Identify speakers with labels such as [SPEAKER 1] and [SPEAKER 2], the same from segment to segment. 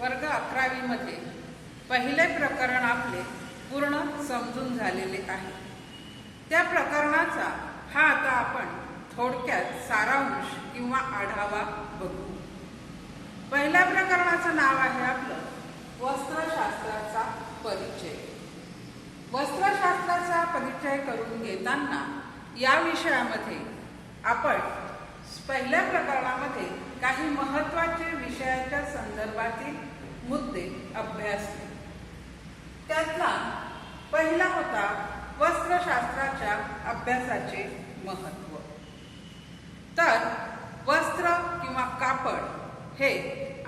[SPEAKER 1] वर्ग 11वी मध्ये पहिले प्रकरण आपले पूर्ण समजून झालेले आहे। त्या प्रकरणाचा हा आता आपण थोडक्यात सारांश किंवा आढावा बघू। पहिल्या प्रकरणाचं नाव आहे आपलं वस्त्रशास्त्राचा परिचय। वस्त्रशास्त्राचा परिचय करून घेताना या विषयामध्ये आपण पहिल्या प्रकरणामध्ये काही महत्त्वाचे विषयाच्या संदर्भातील मुद्दे अभ्यासले। त्यातला पहिला होता वस्त्रशास्त्राच्या अभ्यासाचे महत्त्व। तर वस्त्र किंवा कापड हे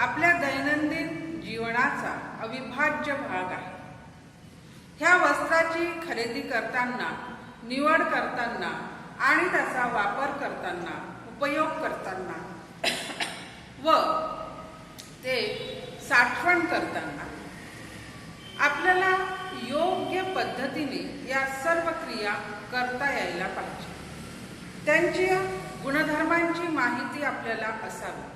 [SPEAKER 1] आपल्या दैनंदिन जीवनाचा अविभाज्य भाग आहे। ह्या वस्त्राची खरेदी करताना, निवड करताना आणि त्याचा वापर करताना, उपयोग करताना व ते साठवण करताना आपल्याला योग्य पद्धतीने या सर्व क्रिया करता यायला पाहिजे। त्यांच्या गुणधर्मांची माहिती आपल्याला असावी।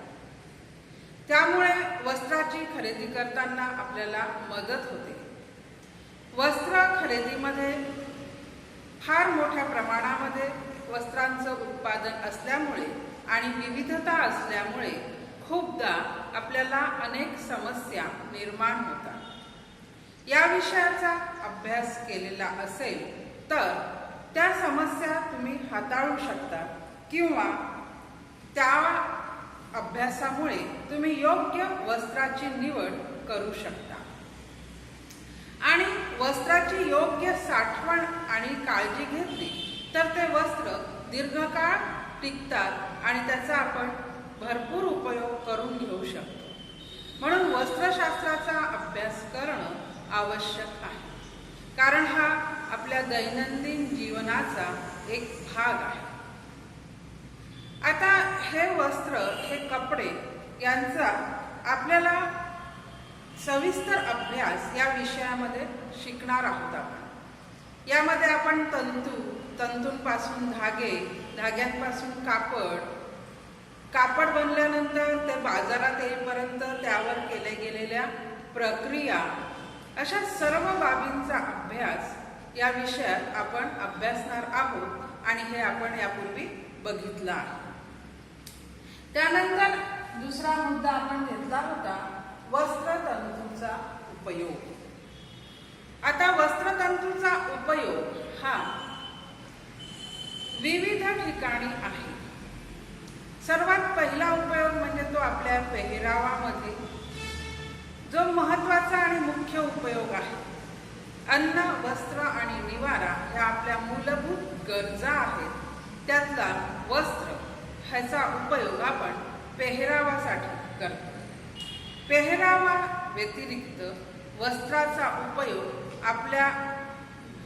[SPEAKER 1] त्यामुळे वस्त्राची खरेदी करताना आपल्याला मदत होते। वस्त्र खरेदीमध्ये फार मोठ्या प्रमाणामध्ये वस्त्रांचं उत्पादन असल्यामुळे आणि विविधता असल्यामुळे खूपदा आपल्याला अनेक समस्या निर्माण होतात। या विषयाचा अभ्यास केलेला असेल तर त्या समस्या तुम्ही हाताळू शकता किंवा त्या अभ्यासामुळे तुम्ही योग्य वस्त्राची निवड करू शकता आणि वस्त्राची योग्य साठवण आणि काळजी घेतली तर ते वस्त्र दीर्घकाळ टिकतात आणि त्याचा आपण भरपूर उपयोग करून घेऊ शकतो। म्हणून वस्त्रशास्त्राचा अभ्यास करणं आवश्यक आहे, कारण हा आपल्या दैनंदिन जीवनाचा एक भाग आहे। आता हे वस्त्र, हे कपडे यांचा आपल्याला सविस्तर अभ्यास या विषयामध्ये शिकणार आहोत। आपण यामध्ये आपण तंतूंपासून धागे, धाग्यांपासून कापड बनल्यानंतर ते बाजारात येईपर्यंत त्यावर केल्या गेलेल्या प्रक्रिया, अशा सर्व बाबींचा अभ्यास या विषयात आपण अभ्यासणार आहोत आणि हे आपण यापूर्वी बघितलं आहे। त्यानंतर दुसरा मुद्दा आपण घेतला होता वस्त्रतंतूचा उपयोग। आता वस्त्रतंतूचा उपयोग हा विविध ठिकाणी आहे। सर्वात पहिला उपयोग म्हणजे तो आपल्या पेहरावामध्ये जो महत्त्वाचा आणि मुख्य उपयोग आहे। अन्न, वस्त्र आणि निवारा ह्या आपल्या मूलभूत गरजा आहेत। त्यातला वस्त्र ह्याचा उपयोग आपण पेहरावासाठी करतो। पेहरावा व्यतिरिक्त वस्त्राचा उपयोग आपल्या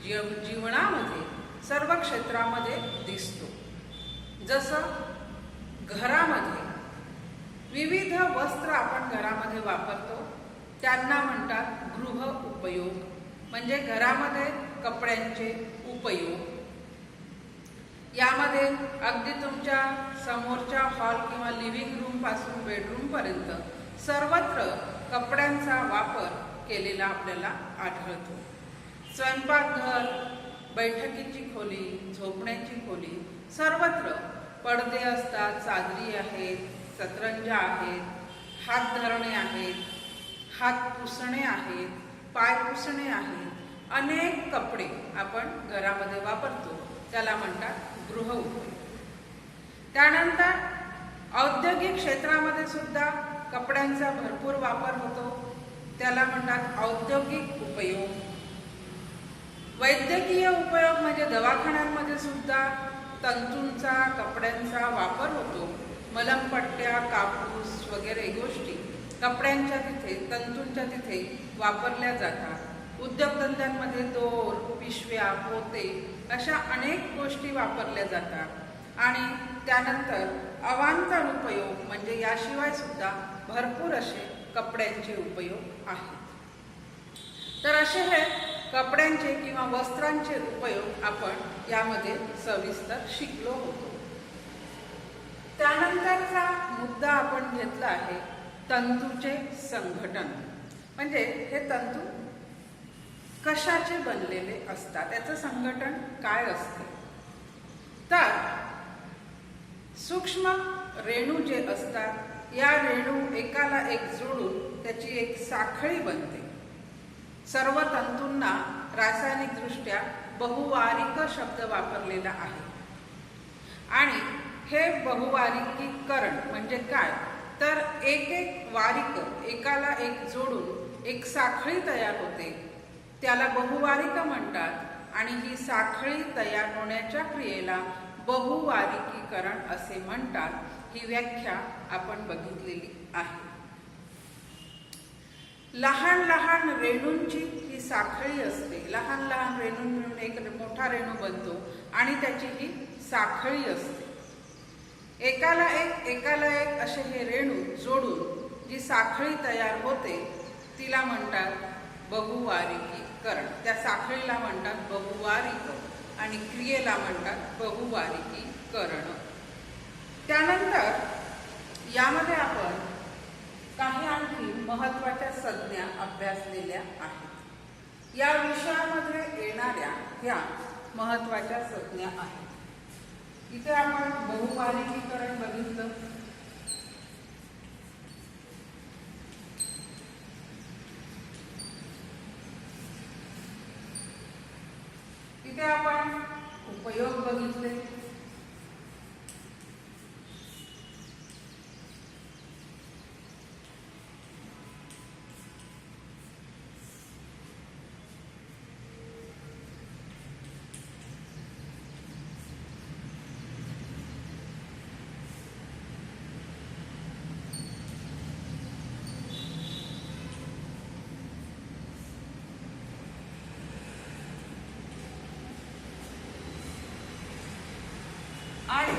[SPEAKER 1] जीवनामध्ये सर्व क्षेत्रामध्ये दिसतो। जसं घरामध्ये विविध वस्त्र आपण घरामध्ये वापरतो, त्यांना म्हणतात गृह उपयोग, म्हणजे घरामध्ये कपड्यांचे उपयोग। यामध्ये अगदी तुमच्या समोरच्या हॉल किंवा लिव्हिंग रूम पासून बेडरूम पर्यंत सर्वत्र कपड्यांचा वापर केलेला आपल्याला आढळतो। स्वयंपाकघर, बैठकीची खोली, झोपण्याची खोली, सर्वत्र पडदे असतात, चादरी आहेत, सतरंजा आहेत, हात धरणे आहेत, हात पुसणे आहेत, पाय पुसणे आहेत, अनेक कपडे आपण घरामध्ये वापरतो, त्याला म्हणतात गृह उपयोग। त्यानंतर औद्योगिक क्षेत्रामध्ये सुद्धा कपड्यांचा भरपूर वापर होतो, त्याला म्हणतात औद्योगिक उपयोग। वैद्यकीय उपयोग म्हणजे दवाखान्यांमध्ये सुद्धा तंतूंचा, कपड्यांचा वापर होतो। मलमपट्ट्या, कापूस वगैरे गोष्टी कपड्यांच्या तिथे, तंतूंच्या तिथे वापरल्या जातात। उद्योगधंद्यांमध्ये दोर, पिशव्या, पोते अशा अनेक गोष्टी वापरल्या जातात। आणि त्यानंतर अवांतर उपयोग म्हणजे याशिवाय सुद्धा भरपूर असे कपड्यांचे उपयोग आहेत। तर असे हे कपड्यांचे किंवा वस्त्रांचे उपयोग आपण यामध्ये सविस्तर शिकलो होतो। त्यानंतरचा मुद्दा आपण घेतला आहे तंतूचे संघटन, म्हणजे हे तंतू कशाचे बनलेले असतात, त्याचं संघटन काय असते. तर सूक्ष्म रेणू जे असतात, या रेणू एकाला एक जोडून त्याची एक साखळी बनते. सर्व तंतूंना रासायनिकदृष्ट्या बहुवारिक शब्द वापरलेला आहे. आणि हे बहुवारिकीकरण म्हणजे काय, तर एक एक वारिक एकाला एक जोडून एक साखळी तयार होते, त्याला बहुवारिक म्हणतात. आणि ही साखळी तयार होण्याच्या क्रियेला बहुवारिकीकरण असे म्हणतात. ही व्याख्या आपण बघितलेली आहे. लहान लहान रेणूंची ही साखळी असते. लहान लहान रेणू मिळून एक मोठा रेणू बनतो आणि त्याची ही साखळी असते. एकाला एक असे हे रेणू जोडून जी साखळी तयार होते तिला म्हणतात बहुवारिकीकरण. त्या साखळीला म्हणतात बहुवारिक आणि क्रियेला म्हणतात बहुवारिकीकरण. त्यानंतर यामध्ये आपण काही आणखी महत्त्वाच्या संज्ञा अभ्यासलेल्या आहेत. या विषयामध्ये येणाऱ्या ह्या महत्त्वाच्या संज्ञा आहेत. इथे आपण बहुवारिकीकरण बघितलं. इथे आपण उपयोग बघितले. आणि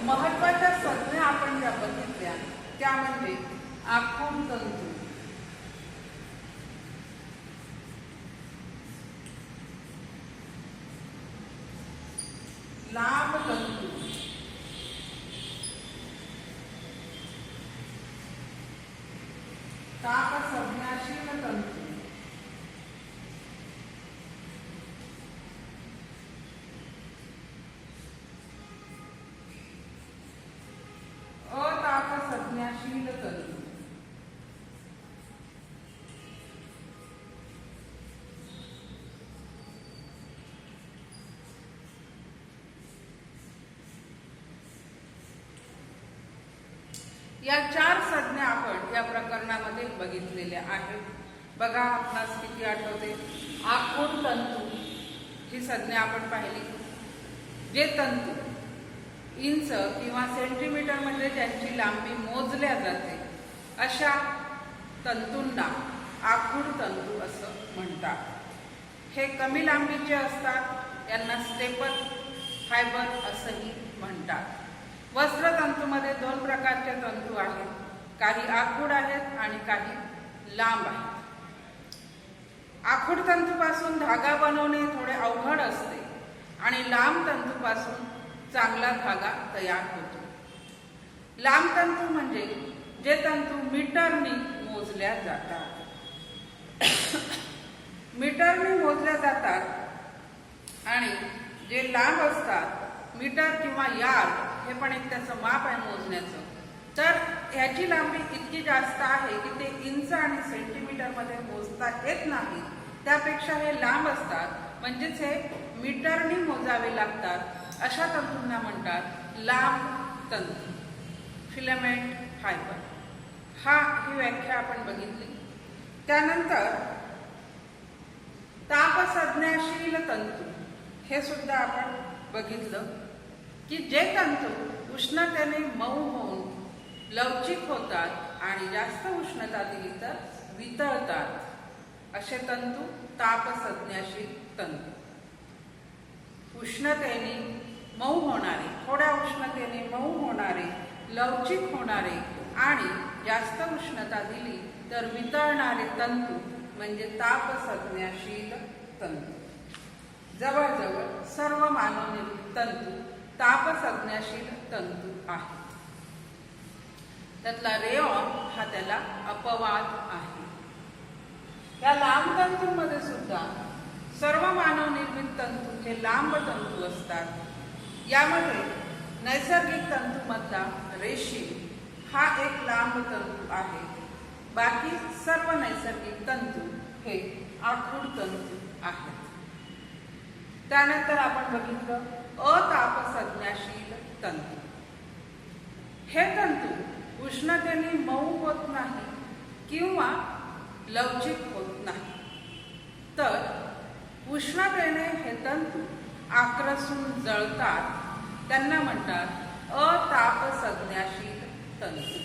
[SPEAKER 1] महत्त्वाच्या संज्ञा आपण ज्या बघितल्या त्या म्हणजे आखूड तंतू, लांब तंतू, तापसंज्ञाशील तंतू, अतापसंज्ञाशील तंतू. या चार संज्ञा आपण या प्रकरणामध्ये बघितलेल्या आहेत. बघा, आपणास किती आठवते. आखूड तंतू ही संज्ञा आपण पाहिली. जे तंतू इंच किंवा सेंटीमीटर मध्ये ज्यांची लांबी मोजल्या जाते अशा तंतूंना आखूड तंतू असं म्हणतात. हे कमी लांबीचे असतात, यांना स्टेपल फायबर असंही म्हणतात. वस्त्रतंतूमध्ये दोन प्रकारचे तंतू आहेत. काही आखूड आहेत आणि काही लांब आहेत. आखूड तंतूपासून धागा बनवणे थोडे अवघड असते आणि लांब तंतूपासून चांगला धागा तयार होतो. लांब तंतू म्हणजे जे तंतू मीटरनी मोजल्या जातात. मीटरनी मोजल्या जातात आणि जे लांब असतात, मीटर किंवा यार्ड हे पण एक त्याचं माप आहे मोजण्याचं, तर ह्याची लांबी इतकी जास्त आहे की ते इंच आणि सेंटीमीटरमध्ये मोजता येत नाही. त्यापेक्षा हे लांब असतात, म्हणजेच हे मीटरनी मोजावे लागतात. अशा तंतूंना म्हणतात लांब तंतू, फिलामेंट फायबर. ही व्याख्या आपण बघितली. त्यानंतर तापसंज्ञाशील तंतू हे सुद्धा आपण बघितलं की जे तंतू उष्णतेने मऊ होऊन लवचिक होतात आणि जास्त उष्णता दिली तर वितळतात, असे तंतू तापसंज्ञाशील तंतू. उष्णतेने मऊ होणारे, थोड्या उष्णतेने मऊ होणारे, लवचिक होणारे आणि जास्त उष्णता दिली तर वितळणारे तंतू म्हणजे तापसंज्ञाशील तंतू. जवळजवळ सर्व मानवनिर्मित तंतू तापसंज्ञाशील तंतू आहेत. त्यातला रेऑन हा त्याला अपवाद आहे. या लांब तंतूंमध्ये सुद्धा सर्व मानवनिर्मित तंतू हे लांब तंतू असतात. यामध्ये नैसर्गिक तंतूमधला रेशीम हा एक लांब तंतू आहे. बाकी सर्व नैसर्गिक तंतू हे आखूड तंतू आहेत. त्यानंतर आपण बघितलं अतापसंज्ञाशील तंतू. हे तंतू उष्णतेने मऊ होत नाही किंवा लवचिक होत नाही, तर उष्णतेने हे तंतू आक्रसून जळतात. त्यांना म्हणतात अतापसंज्ञाशील तंतू.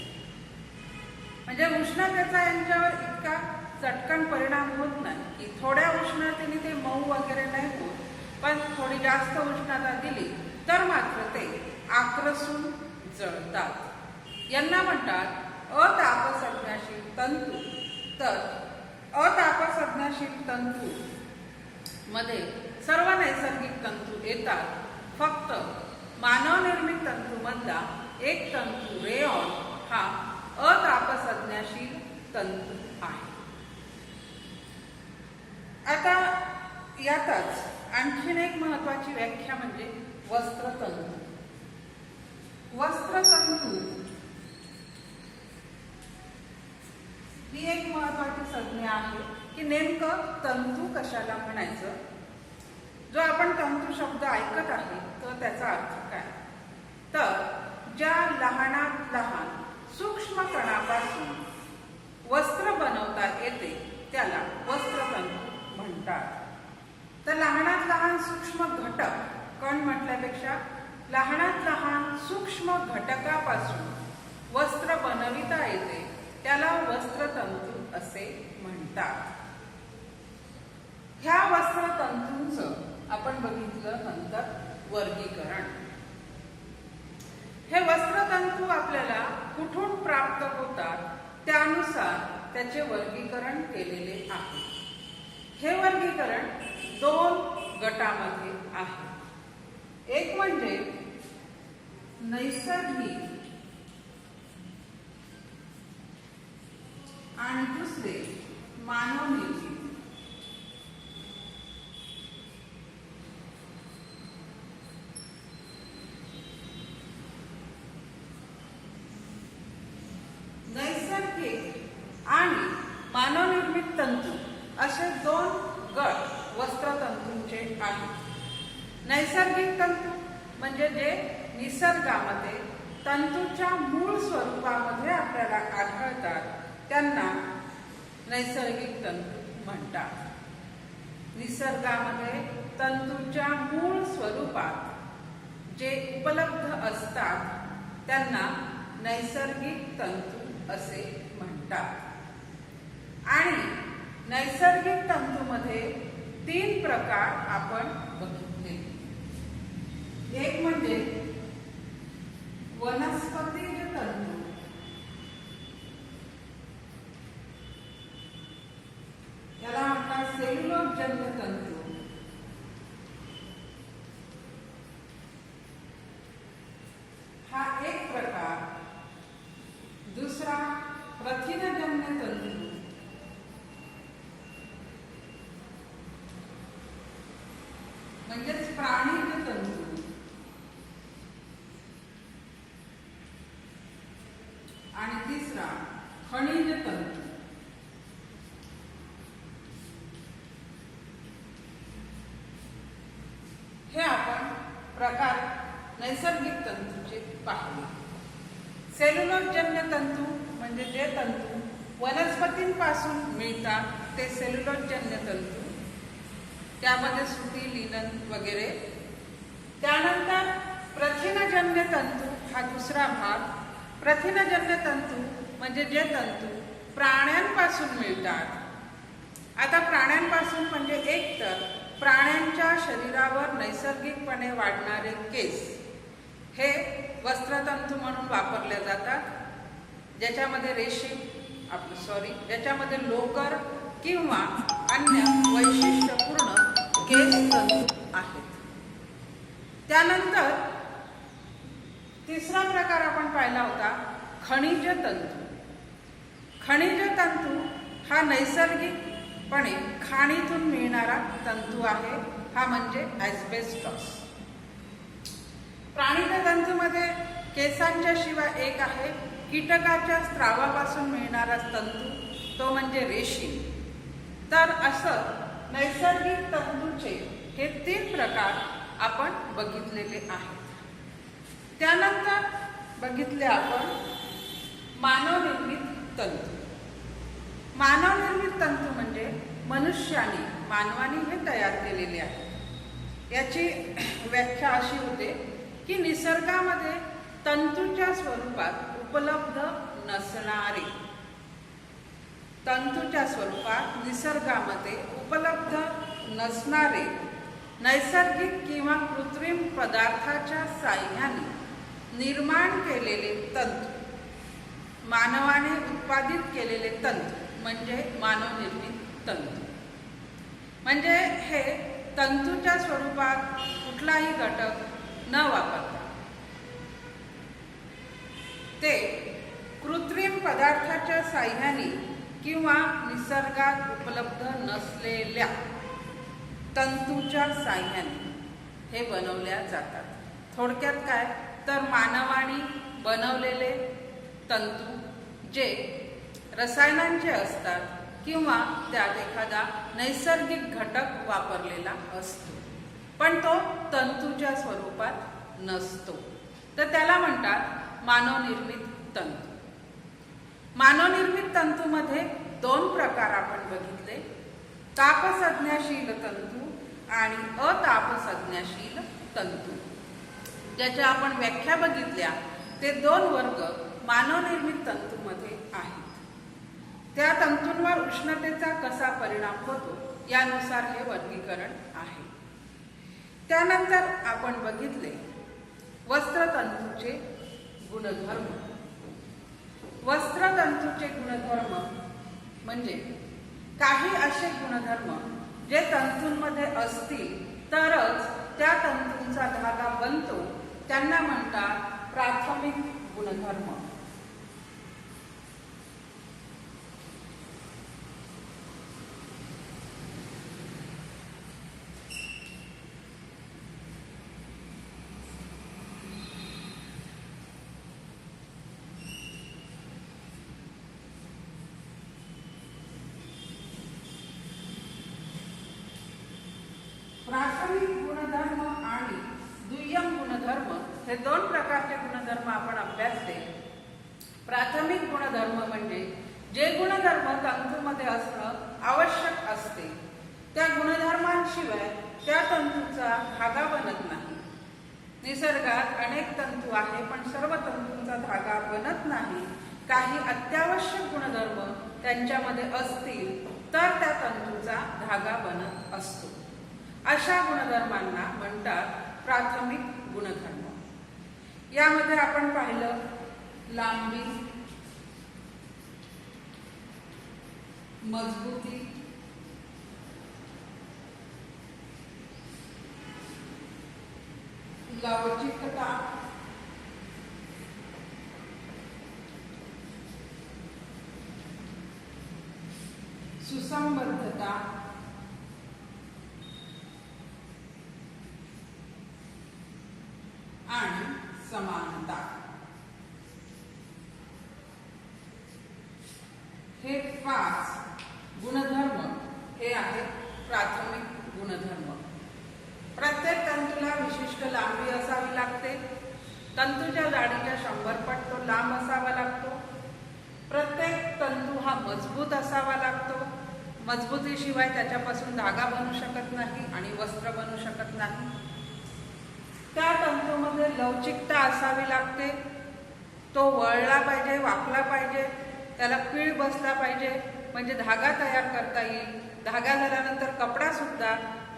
[SPEAKER 1] म्हणजे उष्णतेचा यांच्यावर इतका चटकन परिणाम होत नाही की थोड्या उष्णतेने ते मऊ वगैरे नाही होत, पण थोडी जास्त उष्णता दिली तर मात्र ते आक्रसून जळतात. यांना म्हणतात अतापसंज्ञाशील तंतू. तर अतापसंज्ञाशील तंतू मध्ये सर्व नैसर्गिक तंतू येतात. फक्त मानवनिर्मित तंतूमधला एक तंतू रेऑन हा अतापसंज्ञाशील तंतू आहे. आता यातच आणखीन एक महत्वाची व्याख्या म्हणजे वस्त्रतंतू. वस्त्रतंतू ही एक महत्वाची संज्ञा आहे की नेमकं तंतू कशाला म्हणायचं. जो आपण तंतू शब्द ऐकत आहे तर त्याचा अर्थ काय, तर ज्या लहानात लहान सूक्ष्म कणापासून वस्त्र बनवता येते त्याला वस्त्रतंतू म्हणतात. तर लहानात लहान सूक्ष्म घटक, कण म्हटल्यापेक्षा लहानात लहान सूक्ष्म घटकापासून वस्त्र बनविता येते त्याला वस्त्रतंतू असे म्हणतात. ह्या वस्त्रतंतूंचं आपण बघितलं नंतर वर्गीकरण. हे वस्त्रतंतू आपल्याला कुठून प्राप्त होतात त्यानुसार त्याचे वर्गीकरण केलेले आहे. हे वर्गीकरण दोन गटामध्ये आहे. एक म्हणजे नैसर्गिक आणि दुसरे मानवनिर्मित. नैसर्गिक आणि मानवनिर्मित तंतू असे दोन गट वस्त्रतंतूंचे आहेत. नैसर्गिक तंतू म्हणजे जे निसर्गामध्ये तंतूच्या मूळ स्वरूपामध्ये आपल्याला आढळतात त्यांना नैसर्गिक तंतू म्हणतात. निसर्गामध्ये तंतूच्या मूळ स्वरूपात जे उपलब्ध असतात त्यांना नैसर्गिक तंतू असे म्हणतात. आणि नैसर्गिक तंतूमध्ये तीन प्रकार आपण बघितले. एक म्हणजे वनस्पतीज तंतू, याला म्हणतात सेल्युलोजन्य तंतू. हा एक प्रकार. दुसरा प्रथिनजन्य तंतू, म्हणजेच प्राणीज तंतू. आणि तिसरा खनिज तंतू. हे आपण प्रकार नैसर्गिक तंतूचे पाहिले. सेल्युलोजन्य तंतू म्हणजे जे तंतू वनस्पतींपासून मिळतात ते सेल्युलोजन्य तंतू. त्यामध्ये सुती, लिनन वगैरे. त्यानंतर प्रथिनजन्य तंतू हा दुसरा भाग. प्रथिनजन्य तंतू म्हणजे जे तंतू प्राण्यांपासून मिळतात. आता प्राण्यांपासून म्हणजे एक तर प्राण्यांच्या शरीरावर नैसर्गिकपणे वाढणारे केस हे वस्त्रतंतू म्हणून वापरले जातात. ज्याच्यामध्ये ज्याच्यामध्ये लोकर किंवा अन्य वैशिष्ट्यपूर्ण केस तंतू आहेत. त्यानंतर तिसरा प्रकार आपण पाहिला होता खनिज तंतू. खनिज तंतू हा नैसर्गिकपणे खाणीतून मिळणारा तंतू आहे, हा म्हणजे ॲस्बेस्टॉस. प्राणिज तंतूमध्ये केसांच्या शिवाय एक आहे कीटकाच्या स्त्रावापासून मिळणारा तंतू, तो म्हणजे रेशीम. तर असं नैसर्गिक तंतूचे हे 3 प्रकार आपण बघितलेले आहेत. त्यानंतर बघितले आपण मानवनिर्मित तंतू. मानवनिर्मित तंतू म्हणजे मानवाने हे तयार केलेले आहे. याची व्याख्या अशी होते की निसर्गामध्ये तंतूच्या स्वरूपात उपलब्ध नसणारे, तंतूच्या स्वरूपात निसर्गामध्ये उपलब्ध नसणारे नैसर्गिक किंवा कृत्रिम पदार्थाच्या साह्याने निर्माण केलेले तंतू, मानवाने उत्पादित केलेले तंतू म्हणजे मानवनिर्मित तंतू. म्हणजे हे तंतूच्या स्वरूपात कुठलाही घटक न वापरता ते कृत्रिम पदार्थाच्या साह्याने किंवा निसर्गात उपलब्ध नसलेल्या तंतूच्या साह्याने हे बनवल्या जातात. थोडक्यात काय तर मानवाने बनवलेले तंतू जे रसायनांचे असतात किंवा त्यात एखादा नैसर्गिक घटक वापरलेला असतो, पण तो तंतूच्या स्वरूपात नसतो, तर त्याला म्हणतात मानवनिर्मित तंतू. मानवनिर्मित तंतूमध्ये 2 प्रकार आपण बघितले, तापसंज्ञाशील तंतू आणि अतापसंज्ञाशील तंतू. ज्याच्या आपण व्याख्या बघितल्या ते 2 वर्ग मानवनिर्मित तंतूमध्ये आहेत. त्या तंतूंवर उष्णतेचा कसा परिणाम होतो यानुसार हे वर्गीकरण आहे. त्यानंतर आपण बघितले वस्त्रतंतूचे गुणधर्म. वस्त्रतंतूचे गुणधर्म म्हणजे काही असे गुणधर्म जे तंतूंमध्ये असतील तरच त्या तंतूंचा धागा बनतो, त्यांना म्हणतात प्राथमिक गुणधर्म. प्राथमिक गुणधर्म आणि दुय्यम गुणधर्म हे 2 प्रकारचे गुणधर्म आपण अभ्यासले. प्राथमिक गुणधर्म म्हणजे जे गुणधर्म तंतूमध्ये असणं आवश्यक असते, त्या गुणधर्मांशिवाय त्या तंतूचा धागा बनत नाही. निसर्गात अनेक तंतू आहे पण सर्व तंतूंचा धागा बनत नाही. काही अत्यावश्यक गुणधर्म त्यांच्यामध्ये असतील तर त्या तंतूचा धागा बनत असतो. अशा गुणधर्मांना म्हणतात प्राथमिक गुणधर्म. यामध्ये आपण पाहिलं लांबी, मजबूती, लवचिकता, सुसंबद्धता, आणि समानता. हे 5 गुणधर्म हे आहेत प्राथमिक गुणधर्म. प्रत्येक तंतूला विशिष्ट लांबी असावी लागते. तंतूच्या जाडीच्या 100 पट तो लांब असावा लागतो. प्रत्येक तंतू हा मजबूत असावा लागतो. मजबूतीशिवाय त्याच्यापासून धागा बनू शकत नाही आणि वस्त्र बनू शकत नाही. त्या तंतूमध्ये लवचिकता असावी लागते. तो वळला पाहिजे, वाकला पाहिजे, त्याला पीळ बसला पाहिजे, म्हणजे धागा तयार करता येईल. धागा झाल्यानंतर कपडा सुद्धा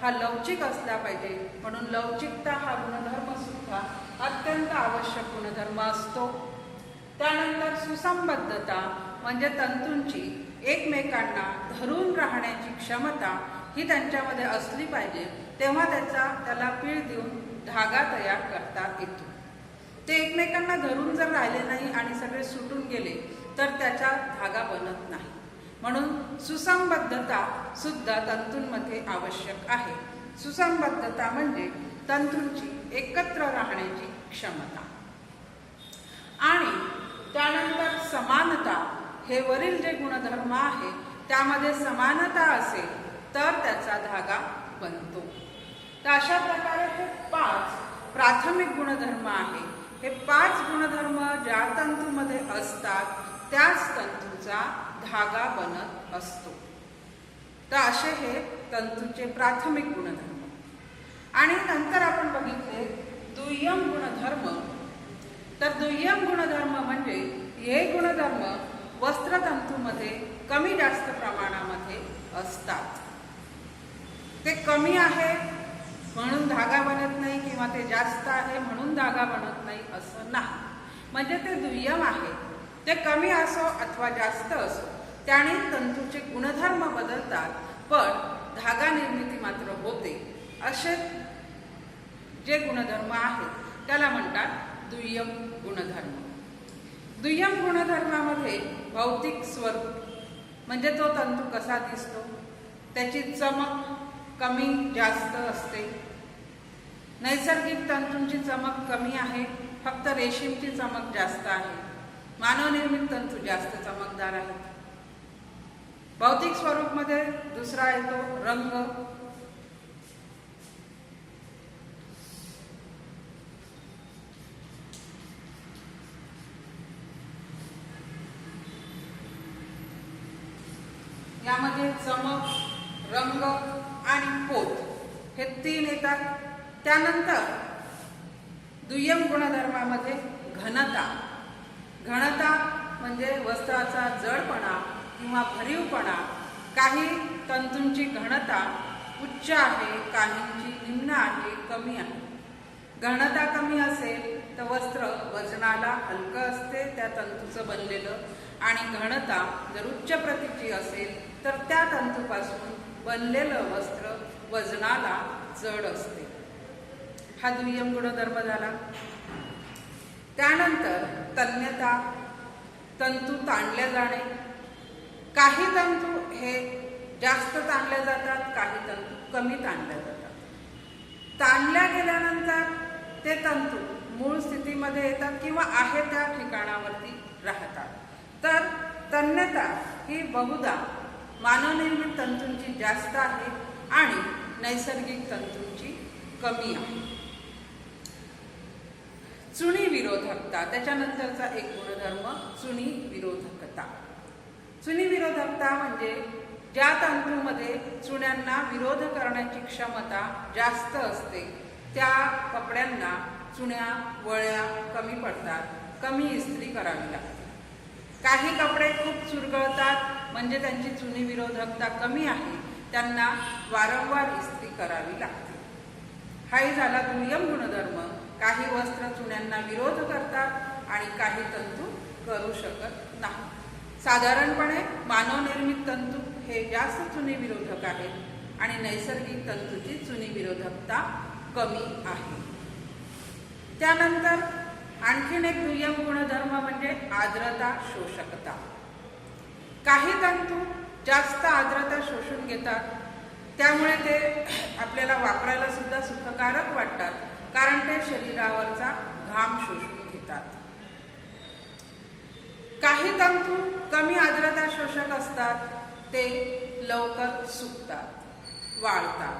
[SPEAKER 1] हा लवचिक असला पाहिजे. म्हणून लवचिकता हा गुणधर्म सुद्धा अत्यंत आवश्यक गुणधर्म असतो. त्यानंतर सुसंबद्धता म्हणजे तंतूंची एकमेकांना धरून राहण्याची क्षमता ही त्यांच्यामध्ये असली पाहिजे, तेव्हा त्याला पीळ देऊन धागा तयार करता येतो. ते एकमेकांना धरून जर राहिले नाही आणि सगळे सुटून गेले तर त्याचा धागा बनत नाही. म्हणून सुसंबद्धता सुद्धा तंतूंमध्ये आवश्यक आहे. सुसंबद्धता म्हणजे तंतूंची एकत्र राहण्याची क्षमता. आणि त्यानंतर समानता, हे वरील जे गुणधर्म आहे त्यामध्ये समानता असेल तर त्याचा धागा बनतो. तर अशा प्रकारे हे 5 प्राथमिक गुणधर्म आहे. हे 5 गुणधर्म ज्या तंतूमध्ये असतात त्याच तंतूचा धागा बनत असतो. तर असे हे तंतूचे प्राथमिक गुणधर्म. आणि नंतर आपण बघितले दुय्यम गुणधर्म. तर दुय्यम गुणधर्म म्हणजे हे गुणधर्म वस्त्रतंतूमध्ये कमी जास्त प्रमाणामध्ये असतात. ते कमी आहे म्हणून धागा बनत नाही किंवा ते जास्त आहे म्हणून धागा बनत नाही असं नाही. म्हणजे ते दुय्यम आहे. ते कमी असो अथवा जास्त असो त्याने तंतूचे गुणधर्म बदलतात पण धागा निर्मिती मात्र होते. असे जे गुणधर्म आहेत त्याला म्हणतात दुय्यम गुणधर्म. दुय्यम गुणधर्मामध्ये भौतिक स्वरूप म्हणजे तो तंतू कसा दिसतो, त्याची चमक कमी जास्त असते. नैसर्गिक तंतूंची चमक कमी आहे, फक्त रेशीमची चमक जास्त आहे. मानवनिर्मित तंतू जास्त चमकदार आहेत. भौतिक स्वरूपमध्ये दुसरा येतो रंग. यामध्ये चमक, रंग आणि पोत हे 3 येतात. त्यानंतर दुय्यम गुणधर्मामध्ये घनता. घनता म्हणजे वस्त्राचा जडपणा किंवा भरीवपणा. काही तंतूंची घनता उच्च आहे, काहींची निम्न आहे, कमी आहे. घनता कमी असेल तर वस्त्र वजनाला हलकं असते त्या तंतूचं बनलेलं, आणि घनता जर उच्च प्रतीची असेल तर त्या तंतूपासून बनलेलं वस्त्र वजनाला जड असते. हा दुय्यम गुणधर्म झाला. त्यानंतर तन्यता, तंतू ताणले जाणे. काही तंतू हे जास्त ताणले जातात, काही तंतू कमी ताणले जातात. ताणल्या गेल्यानंतर ते तंतू मूळ स्थितीमध्ये येतात किंवा आहे त्या ठिकाणावरती राहतात. तर तन्यता ही बहुधा मानवनिर्मित तंतूंची जास्त आहे आणि नैसर्गिक तंतूंची कमी आहे. चुणी विरोधकता, त्याच्यानंतरचा एक गुणधर्म चुणी विरोधकता. चुणी विरोधकता म्हणजे ज्या तंतूमध्ये चुण्यांना विरोध करण्याची क्षमता जास्त असते त्या कपड्यांना चुण्या वळ्या कमी पडतात, कमी इस्त्री करावी लागते. काही कपडे खूप चुरगळतात म्हणजे त्यांची चुनी विरोधकता कमी आहे, त्यांना वारंवार इस्त्री करावी लागते. हाही झाला दुय्यम गुणधर्म. काही वस्त्र चुण्यांना विरोध करतात आणि काही तंतू करू शकत नाही. साधारणपणे मानवनिर्मित तंतू हे जास्त चुनी विरोधक आहेत आणि नैसर्गिक तंतूची चुनी विरोधकता कमी आहे. त्यानंतर आणखीन एक दुय्यम गुणधर्म म्हणजे आर्द्रता शोषकता. काही तंतू जास्त आर्द्रता शोषून घेतात, त्यामुळे ते आपल्याला वापरायला सुद्धा सुखकारक वाटतात, कारण ते शरीरावरचा घाम शोषून घेतात. काही तंतू कमी आर्द्रता शोषक असतात, ते लवकर सुकतात, वाळतात.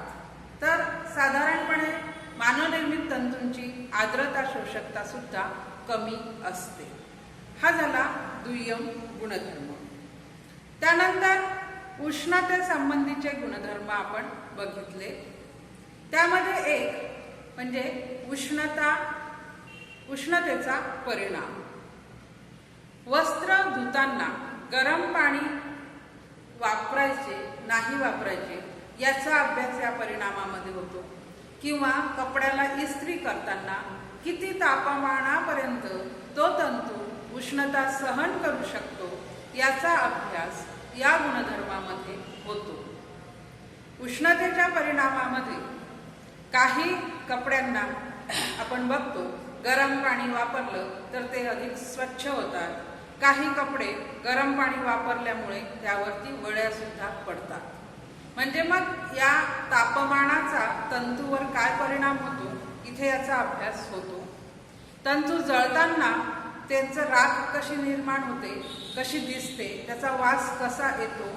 [SPEAKER 1] तर साधारणपणे मानवनिर्मित तंतूंची आर्द्रता शोषकता सुद्धा कमी असते. हा झाला दुय्यम गुणधर्म. त्यानंतर उष्णतेसंबंधीचे गुणधर्म आपण बघितले. त्यामध्ये एक म्हणजे उष्णतेचा परिणाम. वस्त्र धुताना गरम पाणी वापरायचे नाही वापरायचे याचा अभ्यास या परिणामामध्ये होतो, किंवा कपड्याला इस्त्री करताना किती तापमानापर्यंत तो तंतू उष्णता सहन करू शकतो याचा अभ्यास या गुणधर्मामध्ये होतो. उष्णतेच्या परिणामामध्ये काही कपड्यांना आपण बघतो गरम पाणी वापरलं तर ते अधिक स्वच्छ होतात. काही कपडे गरम पाणी वापरल्यामुळे त्यावरती वळ्या सुद्धा पडतात. म्हणजे मग या तापमानाचा तंतूवर काय परिणाम होतो इथे याचा अभ्यास होतो. तंतू जळताना त्यांचं राख कशी निर्माण होते, कशी दिसते, त्याचा वास कसा येतो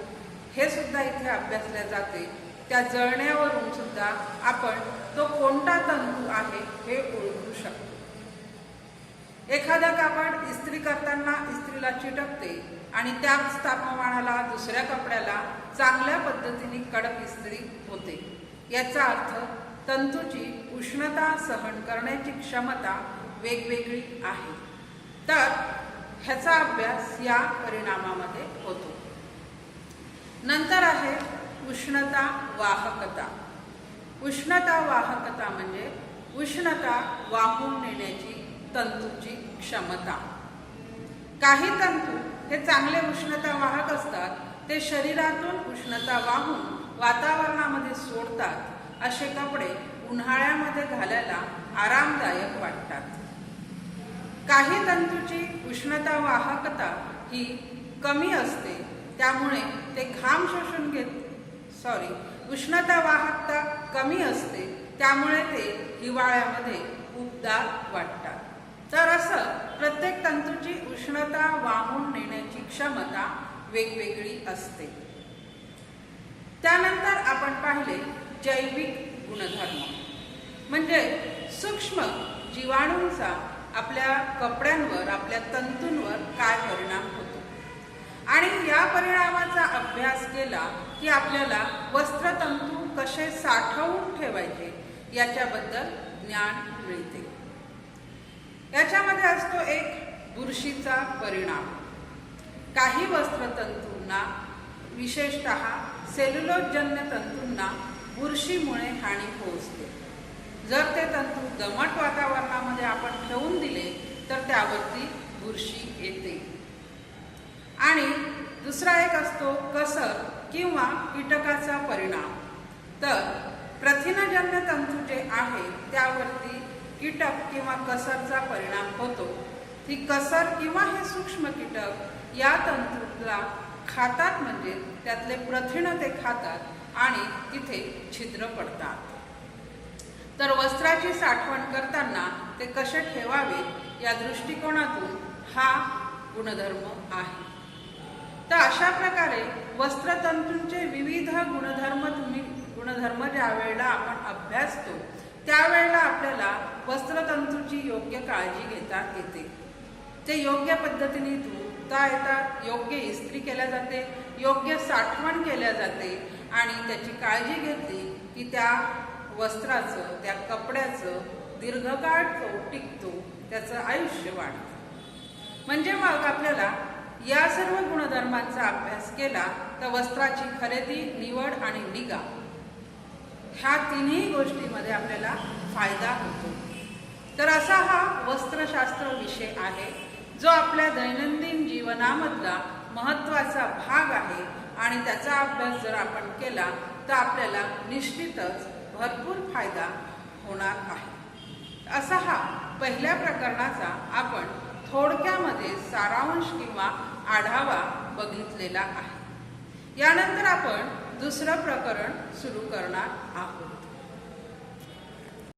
[SPEAKER 1] हे सुद्धा इथे अभ्यासले जाते. त्या जळण्यावरून सुद्धा आपण तो कोणता तंतू आहे हे ओळखू शकतो. एखादा कापड इस्त्री करताना इस्त्रीला चिटकते आणि त्याच तापमानाला दुसऱ्या कपड्याला चांगल्या पद्धतीने कडक इस्त्री होते. याचा अर्थ तंतूची उष्णता सहन करण्याची क्षमता वेगवेगळी आहे. तर ह्याचा अभ्यास या परिणामामध्ये होतो. नंतर आहे उष्णता वाहकता. उष्णता वाहकता म्हणजे उष्णता वाहून नेण्याची तंतूची क्षमता. काही तंतू हे चांगले उष्णता वाहक असतात. ते शरीरातून उष्णता वाहून वातावरणामध्ये सोडतात. असे कपडे उन्हाळ्यामध्ये घालायला आरामदायक वाटतात. काही तंतूची उष्णता वाहकता ही कमी असते, त्यामुळे ते घाम शोषून उष्णता वाहकता कमी असते, त्यामुळे ते हिवाळ्यामध्ये उबदार वाटतात. तर असं प्रत्येक तंतूची उष्णता वाहून नेण्याची क्षमता वेगवेगळी असते. त्यानंतर आपण पाहिले जैविक गुणधर्म म्हणजे सूक्ष्म जीवाणूंचा आपल्या कपड्यांवर, आपल्या तंतूंवर काय परिणाम होतो. आणि या परिणामाचा अभ्यास केला की आपल्याला वस्त्रतंतू कसे साठवून ठेवायचे याच्याबद्दल ज्ञान मिळते. याच्यामध्ये असतो एक बुरशीचा परिणाम. काही वस्त्रतंतूंना, विशेषतः सेल्युलोजन्य तंतूंना बुरशीमुळे हानी पोहोचते. जर ते तंतू दमट वातावरणामध्ये आपण ठेवून दिले तर त्यावरती बुरशी येते. आणि दुसरा एक असतो कसर किंवा कीटकाचा परिणाम. तर प्रथिनजन्य तंतू जे आहे त्यावरती कीटक किंवा कसरचा परिणाम होतो. ती कसर किंवा हे सूक्ष्म कीटक या तंतूला खातात, म्हणजे त्यातले प्रथिन ते खातात आणि तिथे छिद्र पडतात. तर वस्त्राची साठवण करताना ते कसे ठेवावे या दृष्टिकोनातून हा गुणधर्म आहे. तर अशा प्रकारे वस्त्रतंतूंचे विविध गुणधर्म ज्या वेळेला आपण अभ्यासतो त्यावेळेला आपल्याला वस्त्रतंतूची योग्य काळजी घेता येते. ते योग्य पद्धतीने धुता येतात, योग्य इस्त्री केल्या जाते, योग्य साठवण केल्या जाते आणि त्याची काळजी घेतली की त्या वस्त्राचं, त्या कपड्याचं दीर्घकाळ तो टिकतो, त्याचं आयुष्य वाढतं. म्हणजे मग आपल्याला या सर्व गुणधर्मांचा अभ्यास केला तर वस्त्राची खरेदी, निवड आणि निगा ह्या तिन्ही गोष्टीमध्ये आपल्याला फायदा होतो. तर असा हा वस्त्रशास्त्र विषय आहे जो आपल्या दैनंदिन जीवनामधला महत्त्वाचा भाग आहे आणि त्याचा अभ्यास जर आपण केला तर आपल्याला निश्चितच भरपूर फायदा होणार आहे. असा हा पहिल्या प्रकरणाचा आपण थोडक्यामध्ये सारांश किंवा आढावा बघितलेला आहे. यानंतर आपण दुसरं प्रकरण सुरू करणार आहोत.